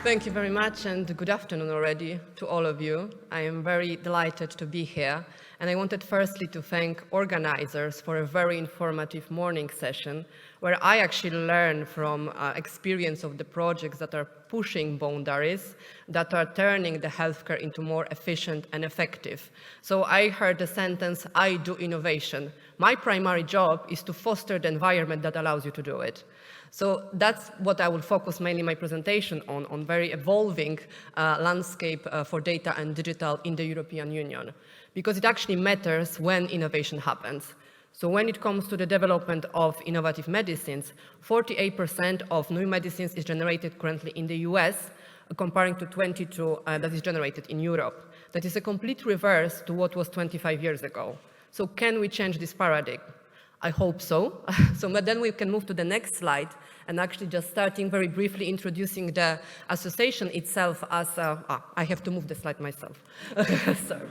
Thank you very much, and good afternoon already to all of you. I am very delighted to be here, and I wanted firstly to thank organizers for a very informative morning session where I actually learned from experience of the projects that are pushing boundaries, that are turning the healthcare into more efficient and effective. So I heard the sentence, I do innovation. My primary job is to foster the environment that allows you to do it. So that's what I will focus mainly my presentation on very evolving landscape for data and digital in the European Union, because it actually matters when innovation happens. So when it comes to the development of innovative medicines, 48% of new medicines is generated currently in the US, comparing to 22% that is generated in Europe. That is a complete reverse to what was 25 years ago. So can we change this paradigm? I hope so. But then we can move to the next slide and actually just starting very briefly introducing the association itself as, I have to move the slide myself. Sorry.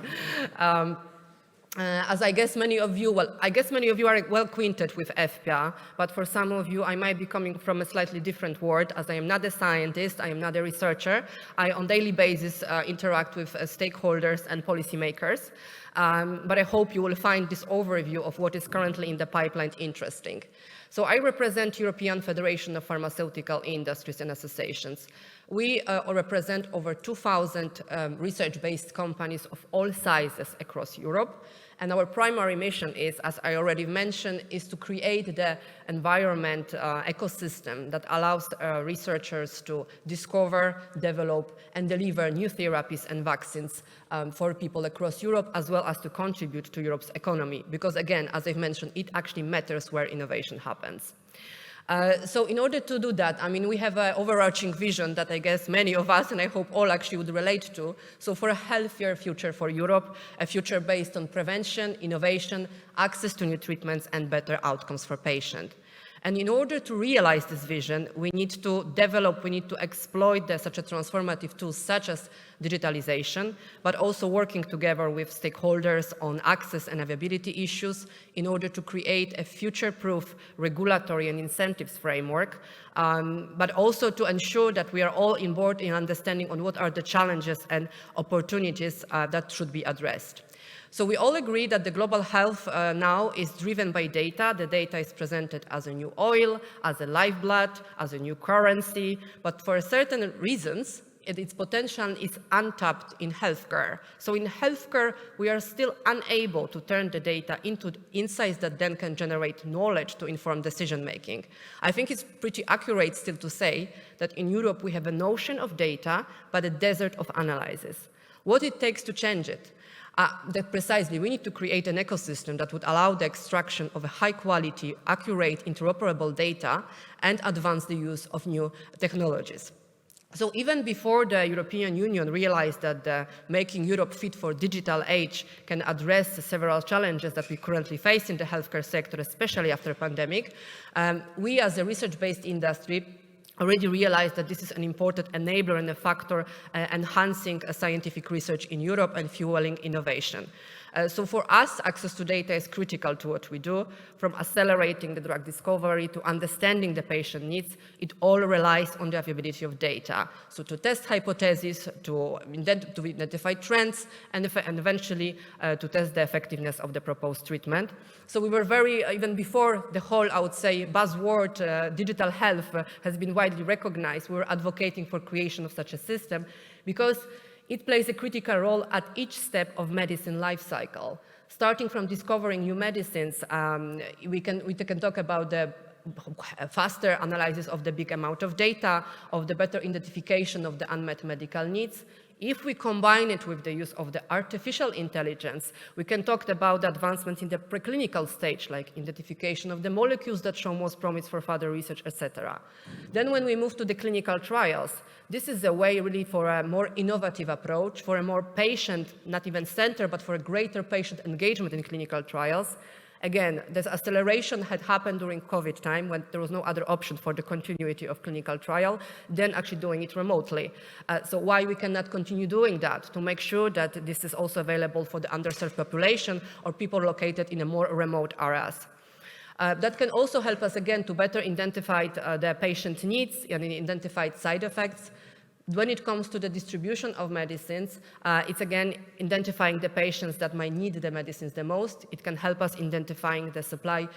As I guess many of you, are well acquainted with EFPIA, but for some of you, I might be coming from a slightly different world, as I am not a scientist, I am not a researcher. I, on a daily basis, interact with stakeholders and policymakers. But I hope you will find this overview of what is currently in the pipeline interesting. So I represent European Federation of Pharmaceutical Industries and Associations. We represent over 2,000 research-based companies of all sizes across Europe. And our primary mission is, as I already mentioned, is to create the environment ecosystem that allows researchers to discover, develop, and deliver new therapies and vaccines for people across Europe, as well as to contribute to Europe's economy. Because again, as I've mentioned, it actually matters where innovation happens. So in order to do that, I mean, we have an overarching vision that I guess many of us, and I hope all actually would relate to. So for a healthier future for Europe, a future based on prevention, innovation, access to new treatments, and better outcomes for patients. And in order to realize this vision, we need to develop, we need to exploit such a transformative tools such as digitalization, but also working together with stakeholders on access and availability issues in order to create a future-proof regulatory and incentives framework, but also to ensure that we are all on board in understanding on what are the challenges and opportunities that should be addressed. So we all agree that the global health now is driven by data. The data is presented as a new oil, as a lifeblood, as a new currency, but for certain reasons, its potential is untapped in healthcare. So in healthcare, we are still unable to turn the data into insights that then can generate knowledge to inform decision-making. I think it's pretty accurate still to say that in Europe, we have a notion of data, but a desert of analysis. What it takes to change it? That precisely, we need to create an ecosystem that would allow the extraction of a high-quality, accurate, interoperable data and advance the use of new technologies. So even before the European Union realized that making Europe fit for digital age can address several challenges that we currently face in the healthcare sector, especially after the pandemic, we as a research-based industry already realized that this is an important enabler and a factor enhancing scientific research in Europe and fueling innovation. So for us, access to data is critical to what we do, from accelerating the drug discovery to understanding the patient needs. It all relies on the availability of data. So to test hypotheses, to identify trends, and eventually to test the effectiveness of the proposed treatment. So we were even before the whole, I would say, buzzword digital health has been widely recognized, we were advocating for creation of such a system because it plays a critical role at each step of medicine life cycle. Starting from discovering new medicines, we can talk about the faster analysis of the big amount of data, of the better identification of the unmet medical needs. If we combine it with the use of the artificial intelligence, we can talk about the advancements in the preclinical stage, like identification of the molecules that show most promise for further research, etc. Then when we move to the clinical trials, this is a way really for a more innovative approach, for a more patient, not even center, but for a greater patient engagement in clinical trials. Again, this acceleration had happened during COVID time when there was no other option for the continuity of clinical trial than actually doing it remotely. So why we cannot continue doing that? To make sure that this is also available for the underserved population or people located in a more remote areas. That can also help us, again, to better identify the patient needs and identify side effects. When it comes to the distribution of medicines, it's again identifying the patients that might need the medicines the most. It can help us identifying the supply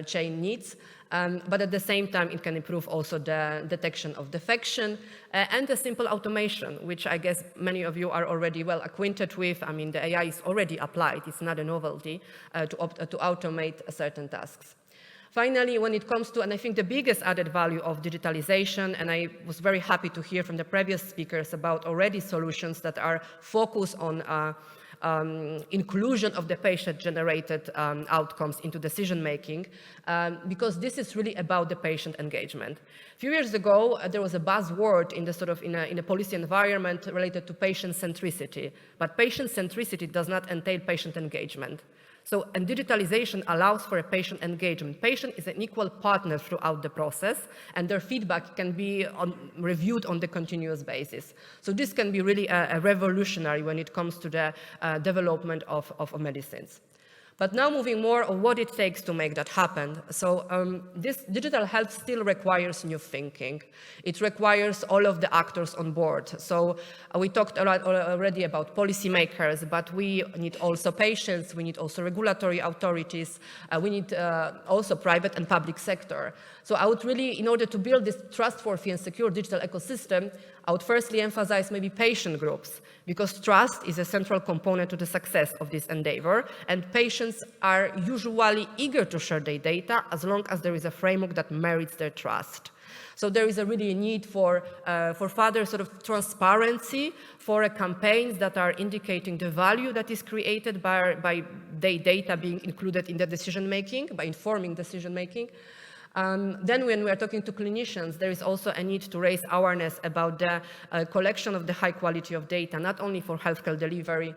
chain needs, but at the same time, it can improve also the detection of defection and the simple automation, which I guess many of you are already well acquainted with. I mean, the AI is already applied. It's not a novelty to automate certain tasks. Finally, when it comes to, and I think the biggest added value of digitalization, and I was very happy to hear from the previous speakers about already solutions that are focused on inclusion of the patient-generated outcomes into decision-making, because this is really about the patient engagement. A few years ago, there was a buzzword in the in a policy environment related to patient centricity, but patient centricity does not entail patient engagement. So, and digitalization allows for a patient engagement. Patient is an equal partner throughout the process, and their feedback can be reviewed on the continuous basis. So this can be really a revolutionary when it comes to the development of medicines. But now moving more on what it takes to make that happen. So this digital health still requires new thinking. It requires all of the actors on board. So we talked a lot already about policymakers, but we need also patients, we need also regulatory authorities, we need also private and public sector. So I would really, in order to build this trustworthy and secure digital ecosystem, I would firstly emphasize maybe patient groups, because trust is a central component to the success of this endeavor, and patients are usually eager to share their data as long as there is a framework that merits their trust. So there is a really need for further transparency, for campaigns that are indicating the value that is created by their data being included in the decision-making, by informing decision-making. Then when we are talking to clinicians, there is also a need to raise awareness about the collection of the high quality of data, not only for healthcare delivery,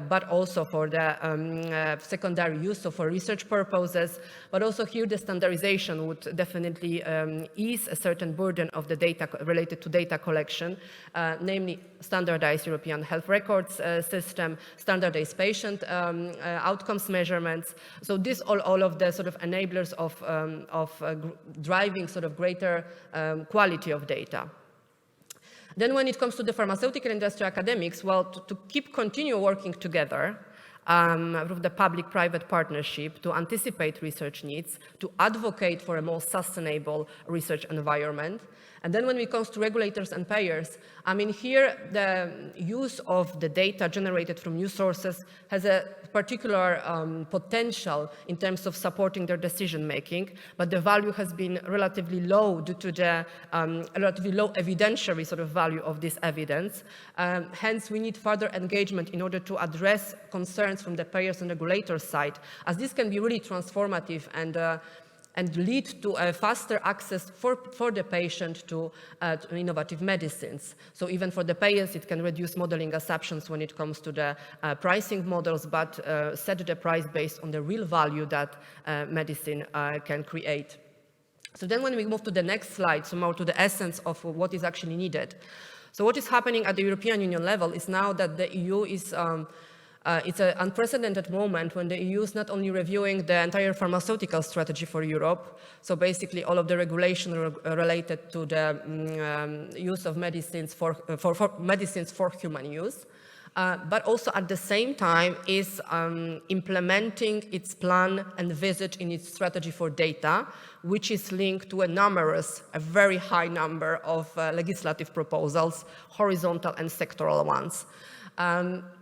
but also for the secondary use, so for research purposes. But also here the standardization would definitely ease a certain burden of the data related to data collection, namely standardized European health records system, standardized patient outcomes measurements. So this all of the enablers of driving greater quality of data. Then when it comes to the pharmaceutical industry academics, well, to continue working together with the public-private partnership to anticipate research needs, to advocate for a more sustainable research environment. And then when it comes to regulators and payers, I mean, here the use of the data generated from new sources has a particular potential in terms of supporting their decision-making, but the value has been relatively low due to the relatively low evidentiary value of this evidence. Hence, we need further engagement in order to address concerns from the payers and regulators side, as this can be really transformative and lead to a faster access for the patient to innovative medicines. So even for the payers, it can reduce modeling assumptions when it comes to the pricing models, but set the price based on the real value that medicine can create. So then when we move to the next slide, so more to the essence of what is actually needed. So what is happening at the European Union level is now that the EU is it's an unprecedented moment when the EU is not only reviewing the entire pharmaceutical strategy for Europe, so basically all of the regulation related to the use of medicines for medicines for human use, but also at the same time is implementing its plan and visit in its strategy for data, which is linked to a very high number of legislative proposals, horizontal and sectoral ones.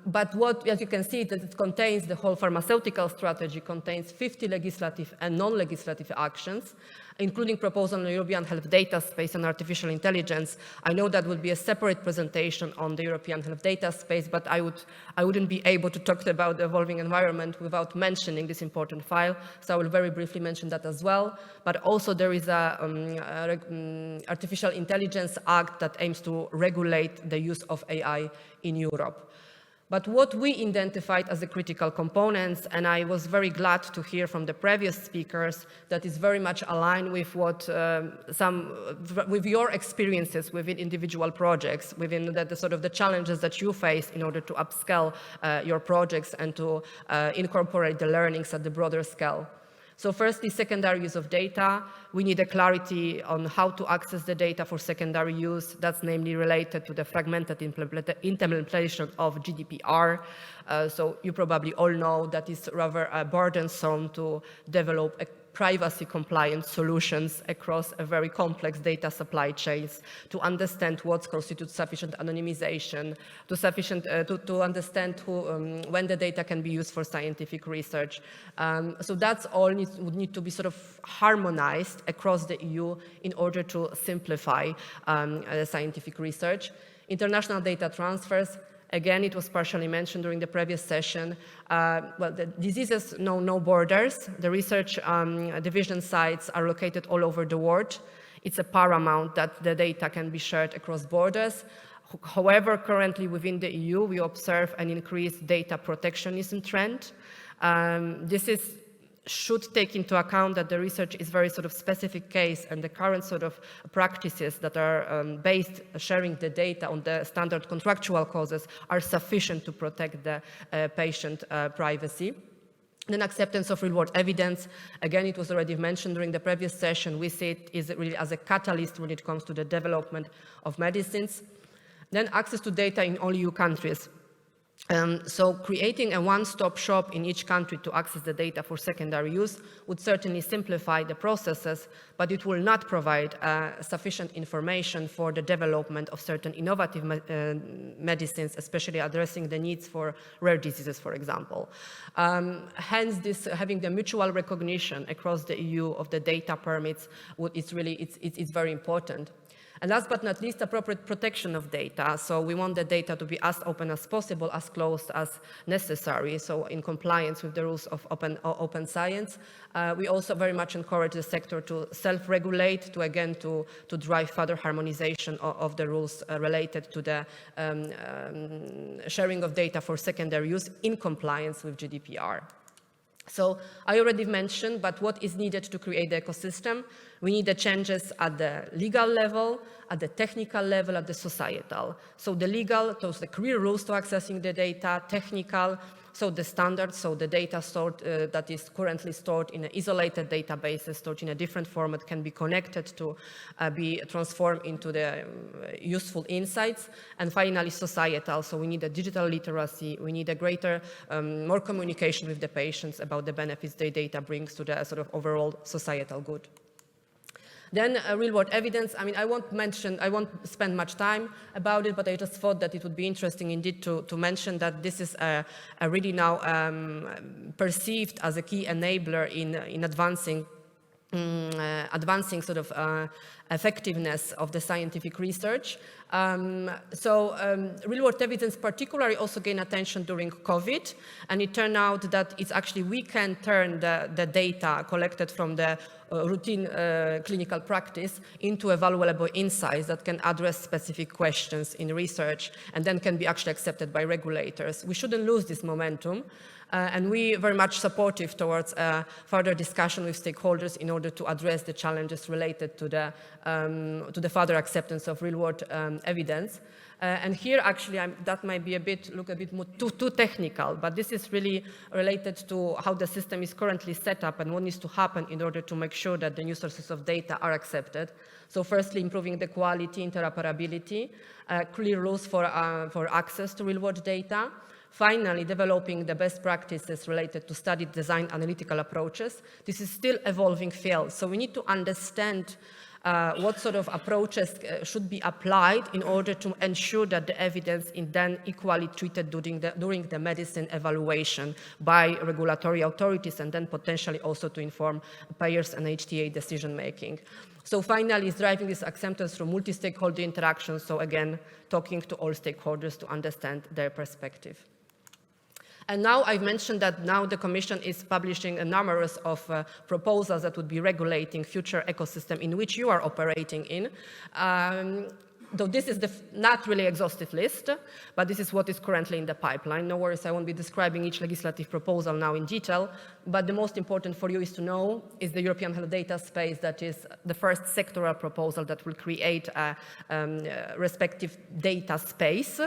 But what, as you can see, that it contains the whole pharmaceutical strategy, contains 50 legislative and non-legislative actions, including proposal on the European health data space and artificial intelligence. I know that would be a separate presentation on the European health data space, but I wouldn't be able to talk about the evolving environment without mentioning this important file, so I will very briefly mention that as well. But also there is a Artificial Intelligence Act that aims to regulate the use of AI in Europe. But what we identified as the critical components, and I was very glad to hear from the previous speakers that is very much aligned with what with your experiences within individual projects, within the challenges that you face in order to upscale your projects and to incorporate the learnings at the broader scale. So firstly, secondary use of data. We need a clarity on how to access the data for secondary use. That's namely related to the fragmented implementation of GDPR. So you probably all know that it's rather burdensome to develop a privacy-compliant solutions across a very complex data supply chains to understand what constitutes sufficient anonymization, to understand when the data can be used for scientific research. So that's all would need to be sort of harmonized across the EU in order to simplify scientific research. International data transfers. Again, it was partially mentioned during the previous session. Well, the diseases know no borders. The research division sites are located all over the world. It's a paramount that the data can be shared across borders. However, currently within the EU, we observe an increased data protectionism trend. This should take into account that the research is very sort of specific case, and the current sort of practices that are based sharing the data on the standard contractual causes are sufficient to protect the patient privacy. Then acceptance of real-world evidence. Again, it was already mentioned during the previous session. We see it is really as a catalyst when it comes to the development of medicines. Then access to data in all EU countries. So creating a one-stop shop in each country to access the data for secondary use would certainly simplify the processes, but it will not provide sufficient information for the development of certain innovative medicines, especially addressing the needs for rare diseases, for example. Hence, this having the mutual recognition across the EU of the data permits, it's very important. And last but not least, appropriate protection of data. So we want the data to be as open as possible, as closed as necessary, so in compliance with the rules of open science. We also very much encourage the sector to self-regulate, to drive further harmonization of the rules related to the sharing of data for secondary use in compliance with GDPR. So I already mentioned, but what is needed to create the ecosystem? We need the changes at the legal level, at the technical level, at the societal. So the legal, those the clear rules to accessing the data, technical, so the standards, so the data stored that is currently stored in an isolated databases, stored in a different format, can be connected to be transformed into the useful insights. And finally, societal. So we need a digital literacy. We need a greater, more communication with the patients about the benefits the data brings to the sort of overall societal good. Then real-world evidence. I mean, I won't spend much time about it, but I just thought that it would be interesting indeed to mention that this is a really now perceived as a key enabler in advancing sort of effectiveness of the scientific research. Real-world evidence particularly also gained attention during COVID, and it turned out that it's actually we can turn the data collected from the routine clinical practice into valuable insights that can address specific questions in research and then can be actually accepted by regulators. We shouldn't lose this momentum. And we are very much supportive towards further discussion with stakeholders in order to address the challenges related to the further acceptance of real-world evidence. And here, actually, that might be look a bit more too technical, but this is really related to how the system is currently set up and what needs to happen in order to make sure that the new sources of data are accepted. So firstly, improving the quality, interoperability, clear rules for access to real-world data. Finally, developing the best practices related to study design analytical approaches. This is still evolving field, so we need to understand what sort of approaches should be applied in order to ensure that the evidence is then equally treated during the medicine evaluation by regulatory authorities, and then potentially also to inform payers and HTA decision making. So finally, is driving this acceptance through multi-stakeholder interactions. So again, talking to all stakeholders to understand their perspective. And now I've mentioned that now the Commission is publishing a number of proposals that would be regulating future ecosystem in which you are operating in. Though this is not really exhaustive list, but this is what is currently in the pipeline. No worries, I won't be describing each legislative proposal now in detail, but the most important for you is to know is the European Health Data Space, that is the first sectoral proposal that will create a respective data space.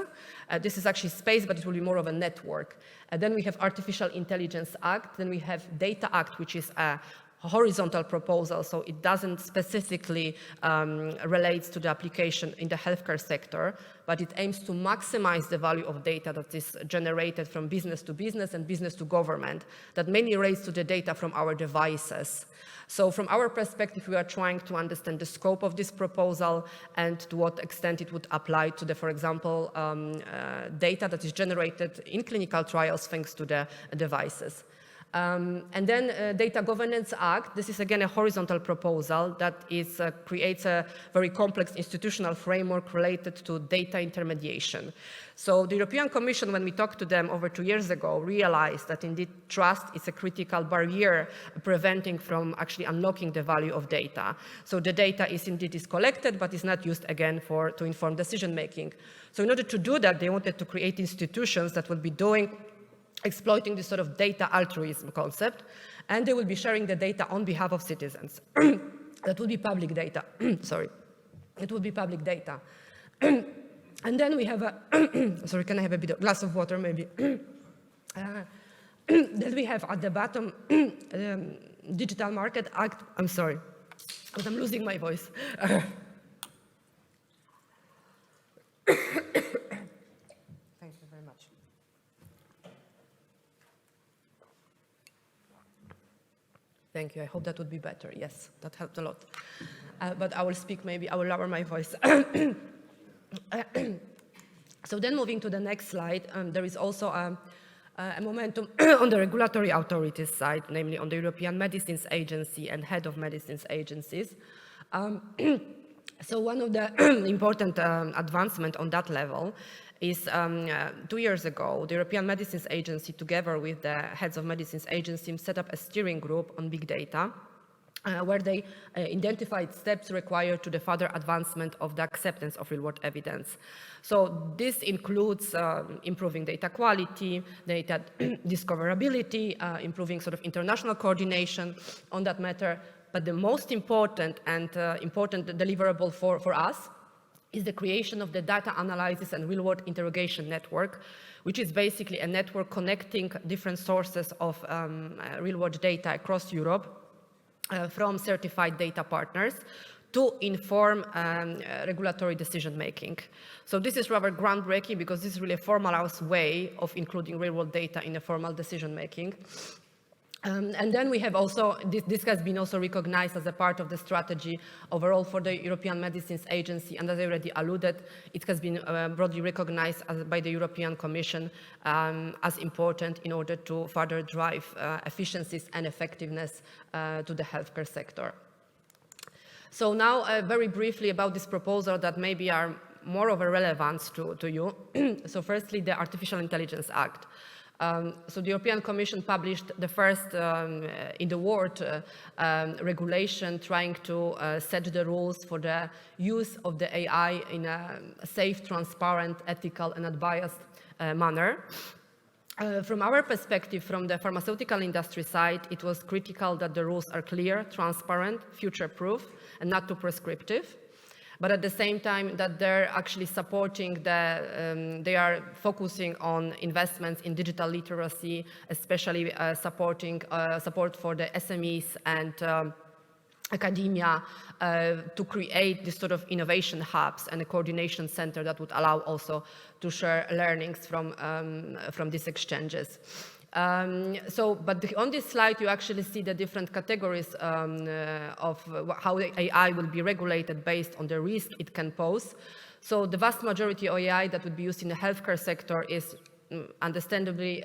This is actually space, but it will be more of a network. Then we have Artificial Intelligence Act, then we have Data Act, which is a horizontal proposal, so it doesn't specifically relate to the application in the healthcare sector, but it aims to maximize the value of data that is generated from business to business and business to government, that mainly relates to the data from our devices. So from our perspective, we are trying to understand the scope of this proposal and to what extent it would apply to the, for example, data that is generated in clinical trials thanks to the devices. And then Data Governance Act, this is again a horizontal proposal that creates a very complex institutional framework related to data intermediation. So the European Commission, when we talked to them over 2 years ago, realized that indeed trust is a critical barrier preventing from actually unlocking the value of data. So the data is collected, but is not used again to inform decision making. So in order to do that, they wanted to create institutions that would be exploiting this sort of data altruism concept, and they will be sharing the data on behalf of citizens. That will be public data. Sorry. It will be public data. And then we have sorry, can I have a bit of glass of water maybe? Then we have at the bottom Digital Market Act. I'm sorry, because I'm losing my voice. Thank you. I hope that would be better. Yes, that helped a lot. But I will speak maybe, I will lower my voice. So then moving to the next slide, there is also a momentum on the regulatory authorities side, namely on the European Medicines Agency and head of medicines agencies. So one of the important advancement on that level is 2 years ago, the European Medicines Agency, together with the heads of medicines agencies, set up a steering group on big data, where they identified steps required to the further advancement of the acceptance of real-world evidence. So this includes improving data quality, data discoverability, improving sort of international coordination on that matter. But the most important and important deliverable for us is the creation of the data analysis and real-world interrogation network, which is basically a network connecting different sources of real-world data across Europe from certified data partners to inform regulatory decision-making. So this is rather groundbreaking because this is really a formalized way of including real-world data in a formal decision-making. And then we have also, this has been also recognized as a part of the strategy overall for the European Medicines Agency, and as I already alluded, it has been broadly recognized by the European Commission as important in order to further drive efficiencies and effectiveness to the healthcare sector. So now very briefly about this proposal that maybe are more of a relevance to you. So firstly, the Artificial Intelligence Act. So the European Commission published the first in the world regulation trying to set the rules for the use of the AI in a safe, transparent, ethical, and unbiased manner. From our perspective, from the pharmaceutical industry side, it was critical that the rules are clear, transparent, future-proof, and not too prescriptive. But at the same time that they're actually supporting they are focusing on investments in digital literacy, especially support for the SMEs and academia to create this sort of innovation hubs and a coordination center that would allow also to share learnings from these exchanges. But on this slide, you actually see the different categories of how the AI will be regulated based on the risk it can pose. So the vast majority of AI that would be used in the healthcare sector is understandably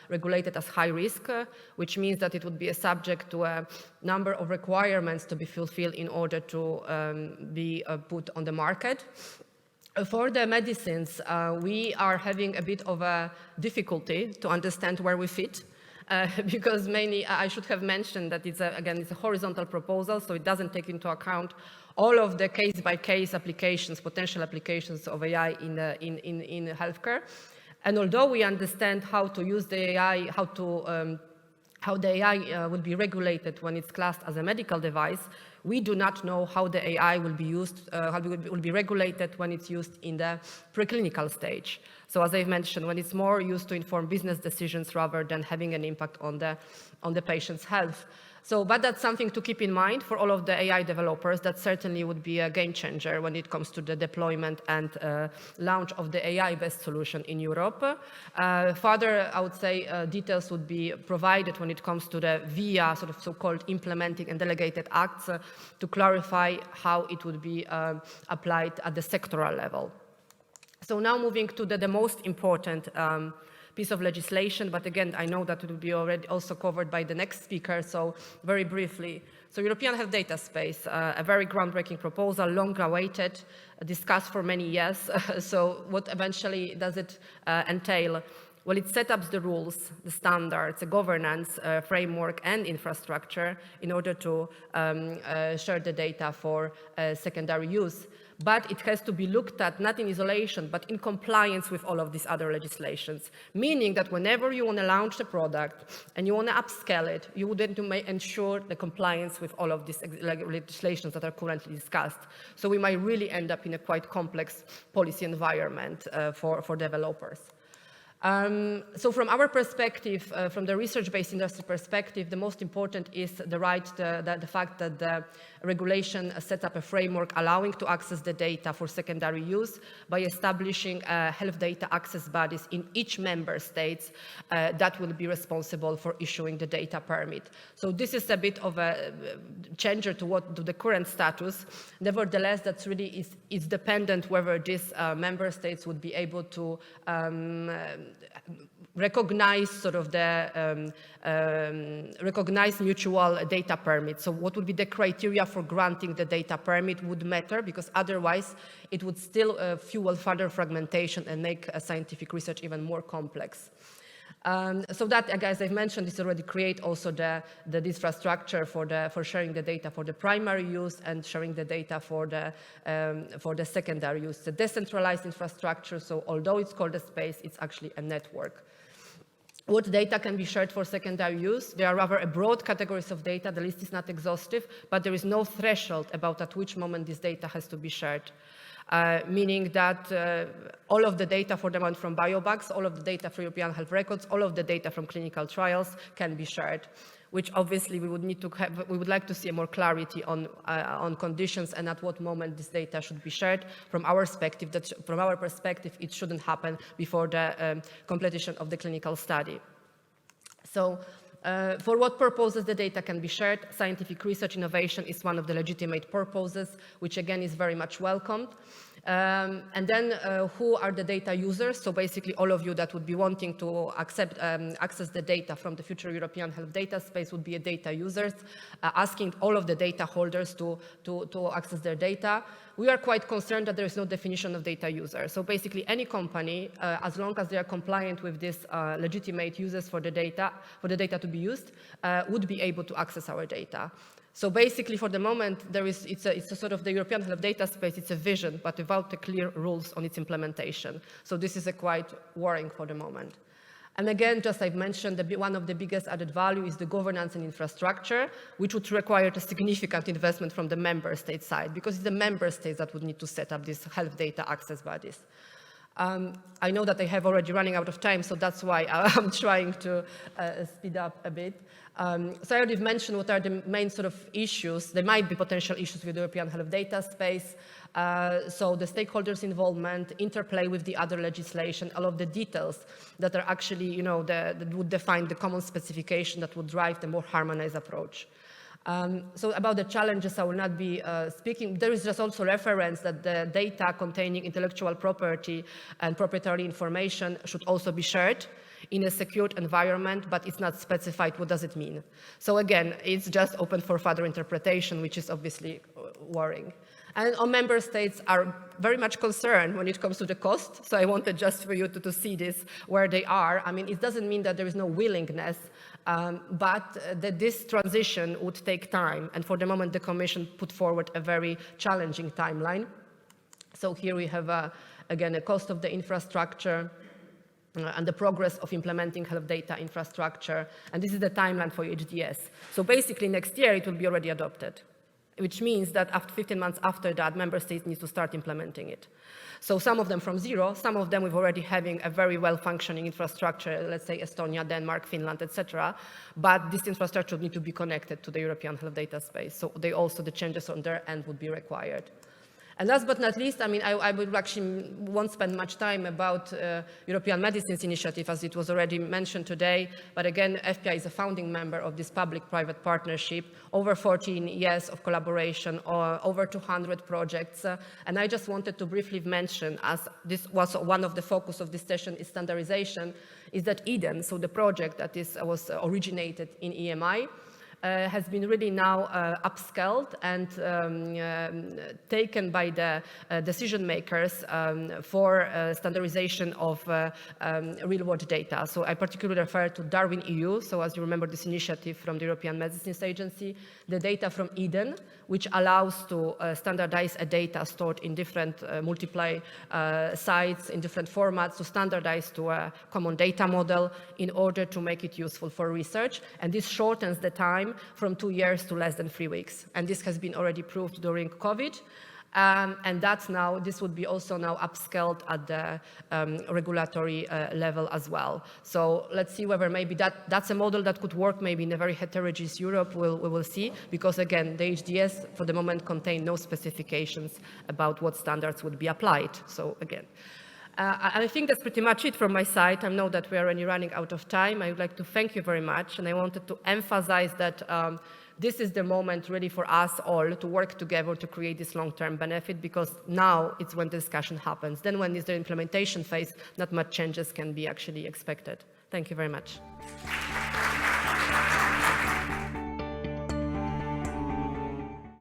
regulated as high risk, which means that it would be a subject to a number of requirements to be fulfilled in order to be put on the market. For the medicines, we are having a bit of a difficulty to understand where we fit. because mainly I should have mentioned that it's a horizontal proposal, so it doesn't take into account all of the case-by-case applications, potential applications of AI in healthcare. And although we understand how to use the AI, how the AI will be regulated when it's classed as a medical device, we do not know how the AI will be used, how it will be regulated when it's used in the preclinical stage. So as I've mentioned, when it's more used to inform business decisions rather than having an impact on the patient's health. So, but that's something to keep in mind for all of the AI developers. That certainly would be a game changer when it comes to the deployment and launch of the AI-based solution in Europe. Further, I would say details would be provided when it comes to the VIA, sort of so-called implementing and delegated acts, to clarify how it would be applied at the sectoral level. So now moving to the most important piece of legislation, but again, I know that it will be already also covered by the next speaker, so very briefly. So European Health Data Space, a very groundbreaking proposal, long awaited, discussed for many years. So what eventually does it entail? Well, it sets up the rules, the standards, the governance framework and infrastructure in order to share the data for secondary use. But it has to be looked at not in isolation, but in compliance with all of these other legislations. Meaning that whenever you want to launch a product and you want to upscale it, you would need to ensure the compliance with all of these legislations that are currently discussed. So we might really end up in a quite complex policy environment for developers. So from our perspective, from the research-based industry perspective, the most important is the fact that the regulation sets up a framework allowing to access the data for secondary use by establishing health data access bodies in each member state that will be responsible for issuing the data permit. So this is a bit of a changer to the current status. Nevertheless, that's really is dependent whether these member states would be able to recognize sort of the recognize mutual data permit. So what would be the criteria for granting the data permit would matter, because otherwise it would still fuel further fragmentation and make scientific research even more complex. So that, as I've mentioned, this already create also the infrastructure for sharing the data for the primary use and sharing the data for the secondary use. The decentralized infrastructure, so although it's called a space, it's actually a network. What data can be shared for secondary use? There are rather a broad categories of data. The list is not exhaustive, but there is no threshold about at which moment this data has to be shared. Meaning that all of the data for the moment from biobanks, all of the data for European health records, all of the data from clinical trials can be shared, which obviously we would need to have. We would like to see more clarity on conditions and at what moment this data should be shared. From our perspective, it shouldn't happen before the completion of the clinical study. So. For what purposes the data can be shared? Scientific research innovation is one of the legitimate purposes, which again is very much welcomed. And then who are the data users? So basically all of you that would be wanting to access the data from the future European health data space would be data users, asking all of the data holders to access their data. We are quite concerned that there is no definition of data user. So basically any company, as long as they are compliant with this legitimate uses for the data to be used, would be able to access our data. So basically for the moment, it's a sort of the European health data space, it's a vision, but without the clear rules on its implementation. So this is quite worrying for the moment. And again, just I've mentioned, one of the biggest added value is the governance and infrastructure, which would require a significant investment from the member state side, because it's the member states that would need to set up these health data access bodies. I know that I have already running out of time, so that's why I'm trying to speed up a bit. So I already mentioned what are the main sort of issues. There might be potential issues with the European health data space. So the stakeholders' involvement, interplay with the other legislation, all of the details that are actually, that would define the common specification that would drive the more harmonized approach. So about the challenges, I will not be speaking. There is just also reference that the data containing intellectual property and proprietary information should also be shared in a secured environment, but it's not specified what does it mean. So again, it's just open for further interpretation, which is obviously worrying. And our member states are very much concerned when it comes to the cost. So I wanted just for you to see this, where they are. I mean, it doesn't mean that there is no willingness This transition would take time, and for the moment the Commission put forward a very challenging timeline. So here we have, again, a cost of the infrastructure, and the progress of implementing health data infrastructure, and this is the timeline for HDS. So basically next year it will be already adopted, which means that after 15 months after that, member states need to start implementing it. So some of them from zero, some of them with already having a very well-functioning infrastructure, let's say Estonia, Denmark, Finland, etc. But this infrastructure need to be connected to the European health data space. So the changes on their end would be required. And last but not least, I mean, I would actually won't spend much time about European Medicines Initiative, as it was already mentioned today. But again, EFPIA is a founding member of this public-private partnership, over 14 years of collaboration, over 200 projects. And I just wanted to briefly mention, as this was one of the focus of this session is standardization, is that EDEN, so the project that was originated in EMI, has been really now upscaled and taken by the decision makers for standardization of real-world data. So I particularly refer to Darwin EU. So as you remember, this initiative from the European Medicines Agency, the data from EDEN, which allows to standardize a data stored in different multiply sites, in different formats, to standardize to a common data model in order to make it useful for research. And this shortens the time from 2 years to less than 3 weeks. And this has been already proved during COVID. And this would be also now upscaled at the regulatory level as well. So let's see whether maybe that's a model that could work maybe in a very heterogeneous Europe. We will see, because again, the HDS for the moment contain no specifications about what standards would be applied. So again, I think that's pretty much it from my side. I know that we are already running out of time. I would like to thank you very much, and I wanted to emphasize that this is the moment really for us all to work together to create this long-term benefit, because now it's when the discussion happens. Then when is the implementation phase, not much changes can be actually expected. Thank you very much.